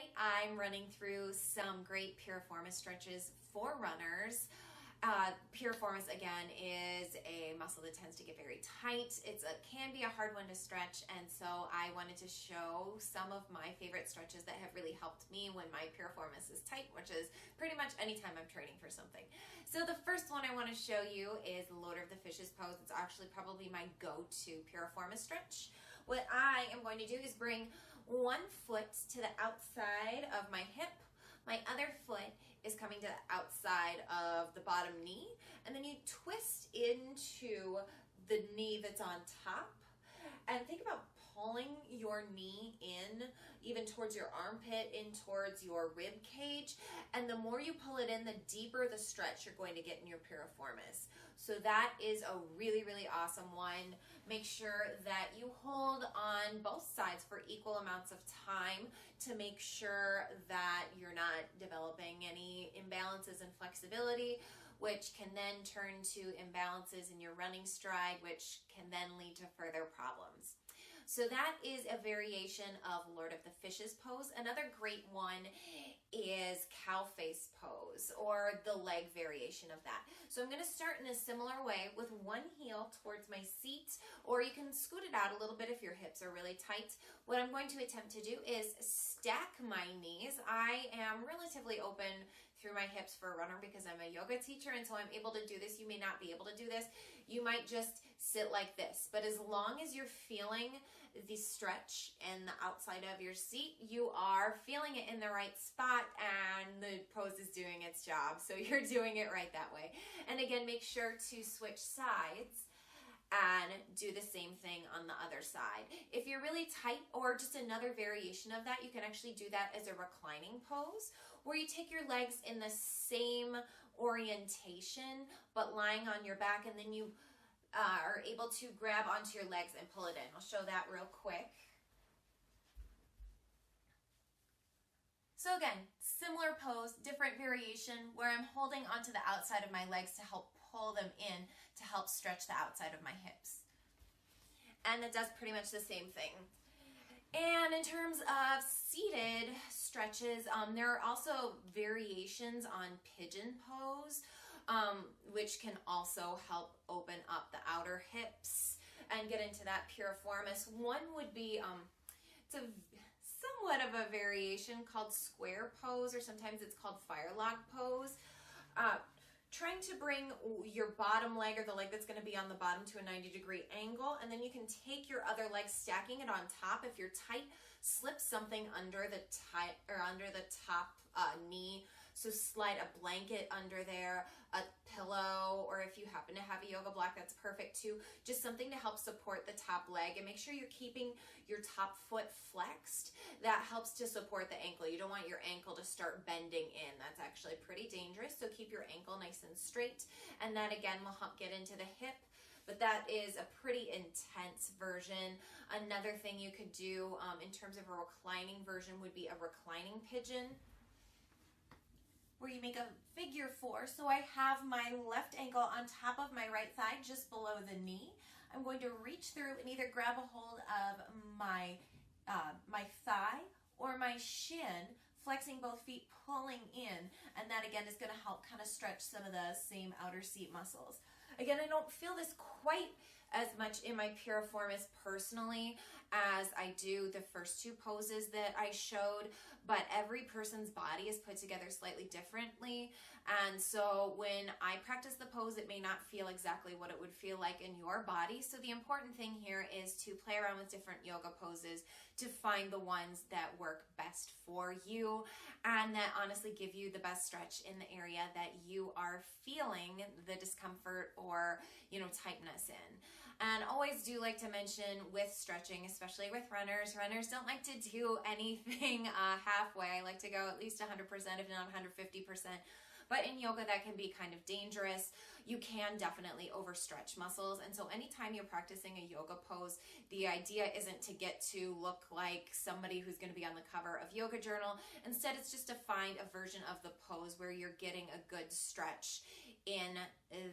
tonight I'm running through some great piriformis stretches for runners. Piriformis, again, is a muscle that tends to get very tight. It can be a hard one to stretch, and so I wanted to show some of my favorite stretches that have really helped me when my piriformis is tight, which is pretty much anytime I'm training for something. So the first one I want to show you is the Lord of the Fishes pose. It's actually probably my go-to piriformis stretch. What I am going to do is bring one foot to the outside of my hip. My other foot is coming to the outside of the bottom knee, and then you twist into the knee that's on top. And think about pulling your knee in, even towards your armpit, in towards your rib cage. And the more you pull it in, the deeper the stretch you're going to get in your piriformis. So that is a really, really awesome one. Make sure that you hold on both sides for equal amounts of time to make sure that you're not developing any imbalances in flexibility, which can then turn to imbalances in your running stride, which can then lead to further problems. So that is a variation of Lord of the Fishes pose. Another great one is cow face pose, or the leg variation of that. So I'm going to start in a similar way with one heel towards my seat, or you can scoot it out a little bit if your hips are really tight. What I'm going to attempt to do is stack my knees. I am relatively open through my hips for a runner because I'm a yoga teacher, and so I'm able to do this. You may not be able to do this. You might just sit like this, but as long as you're feeling the stretch in the outside of your seat, you are feeling it in the right spot, and the pose is doing its job. So you're doing it right that way. And again, make sure to switch sides and do the same thing on the other side. If you're really tight, or just another variation of that, you can actually do that as a reclining pose, where you take your legs in the same orientation but lying on your back, and then you are able to grab onto your legs and pull it in. I'll show that real quick. So again, similar pose, different variation, where I'm holding onto the outside of my legs to help pull them in, to help stretch the outside of my hips. And it does pretty much the same thing. And in terms of seated stretches, there are also variations on pigeon pose, which can also help open up the outer hips and get into that piriformis. One would be, it's a somewhat of a variation called square pose, or sometimes it's called firelog pose. Trying to bring your bottom leg, or the leg that's going to be on the bottom, to a 90-degree angle, and then you can take your other leg, stacking it on top. If you're tight, slip something under the top knee. So slide a blanket under there, a pillow, or if you happen to have a yoga block, that's perfect too. Just something to help support the top leg, and make sure you're keeping your top foot flexed. That helps to support the ankle. You don't want your ankle to start bending in. That's actually pretty dangerous. So keep your ankle nice and straight, and that again will help get into the hip. But that is a pretty intense version. Another thing you could do in terms of a reclining version would be a reclining pigeon, where you make a figure four. So I have my left ankle on top of my right thigh, just below the knee. I'm going to reach through and either grab a hold of my thigh or my shin, flexing both feet, pulling in, and that again is going to help kind of stretch some of the same outer seat muscles. Again, I don't feel this quite as much in my piriformis personally as I do the first two poses that I showed, but every person's body is put together slightly differently, and so when I practice the pose, it may not feel exactly what it would feel like in your body. So the important thing here is to play around with different yoga poses to find the ones that work best for you, and that honestly give you the best stretch in the area that you are feeling the discomfort or tightness in. And always do like to mention, with stretching, especially with runners don't like to do anything halfway. I like to go at least 100%, if not 150%. But in yoga, that can be kind of dangerous. You can definitely overstretch muscles. And so anytime you're practicing a yoga pose, the idea isn't to get to look like somebody who's going to be on the cover of Yoga Journal. Instead, it's just to find a version of the pose where you're getting a good stretch in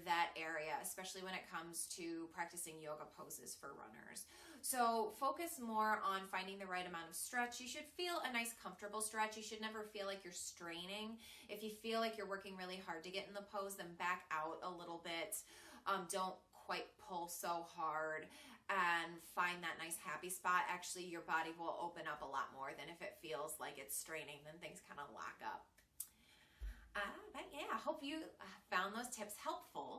that area, especially when it comes to practicing yoga poses for runners. So focus more on finding the right amount of stretch. You should feel a nice comfortable stretch. You should never feel like you're straining. If you feel like you're working really hard to get in the pose, then back out a little bit. Don't quite pull so hard, and find that nice happy spot. Actually, your body will open up a lot more than if it feels like it's straining, then things kind of lock up. But yeah, I hope you found those tips helpful.